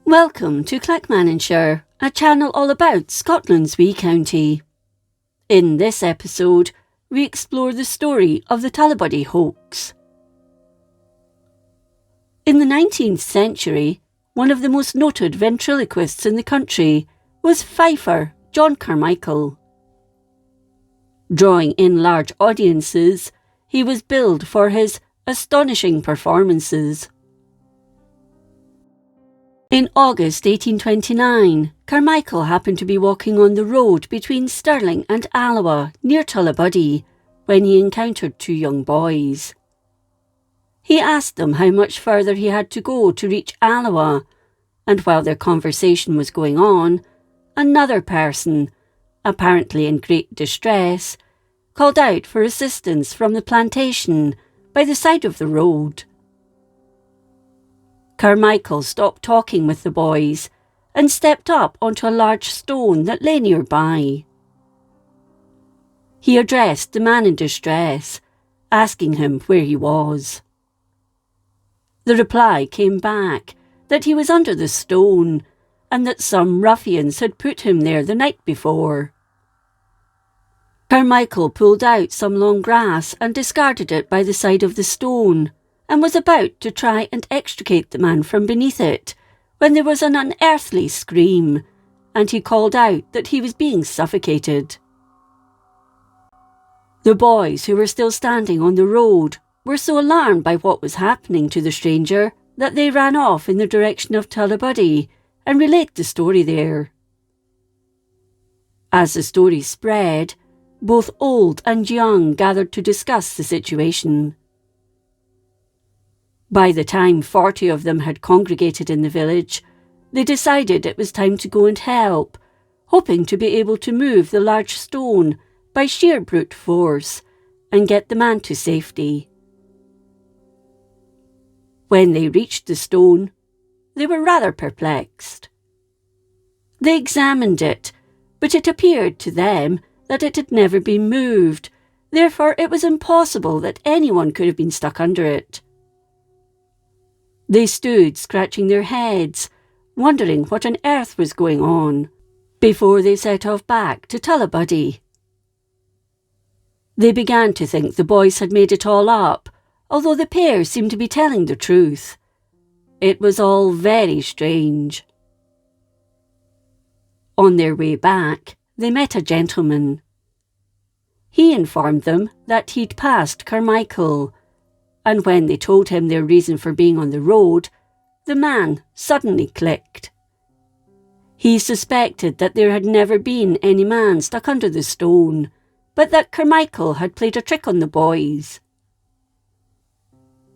Welcome to Clackmannanshire, a channel all about Scotland's wee county. In this episode, we explore the story of the Tullibody hoax. In the 19th century, one of the most noted ventriloquists in the country was fifer John Carmichael. Drawing in large audiences, he was billed for his astonishing performances. In August 1829, Carmichael happened to be walking on the road between Stirling and Alloa near Tullibody when he encountered two young boys. He asked them how much further he had to go to reach Alloa, and while their conversation was going on, another person, apparently in great distress, called out for assistance from the plantation by the side of the road. Carmichael stopped talking with the boys and stepped up onto a large stone that lay nearby. He addressed the man in distress, asking him where he was. The reply came back that he was under the stone and that some ruffians had put him there the night before. Carmichael pulled out some long grass and discarded it by the side of the stone, and was about to try and extricate the man from beneath it, when there was an unearthly scream, and he called out that he was being suffocated. The boys, who were still standing on the road, were so alarmed by what was happening to the stranger that they ran off in the direction of Tullibody and relayed the story there. As the story spread, both old and young gathered to discuss the situation. By the time 40 of them had congregated in the village, they decided it was time to go and help, hoping to be able to move the large stone by sheer brute force and get the man to safety. When they reached the stone, they were rather perplexed. They examined it, but it appeared to them that it had never been moved, therefore it was impossible that anyone could have been stuck under it. They stood scratching their heads, wondering what on earth was going on, before they set off back to Tullibody. They began to think the boys had made it all up, although the pair seemed to be telling the truth. It was all very strange. On their way back, they met a gentleman. He informed them that he'd passed Carmichael, and when they told him their reason for being on the road, the man suddenly clicked. He suspected that there had never been any man stuck under the stone, but that Carmichael had played a trick on the boys.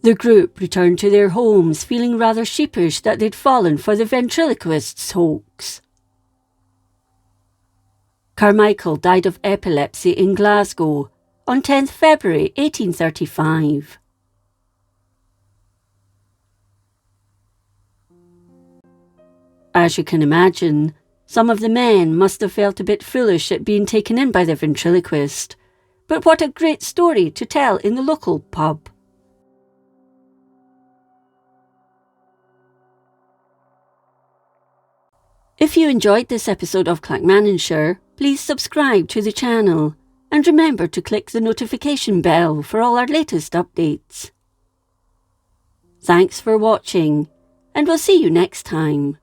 The group returned to their homes feeling rather sheepish that they'd fallen for the ventriloquist's hoax. Carmichael died of epilepsy in Glasgow on 10th February 1835. As you can imagine, some of the men must have felt a bit foolish at being taken in by the ventriloquist, but what a great story to tell in the local pub. If you enjoyed this episode of Clackmannanshire, please subscribe to the channel and remember to click the notification bell for all our latest updates. Thanks for watching, and we'll see you next time.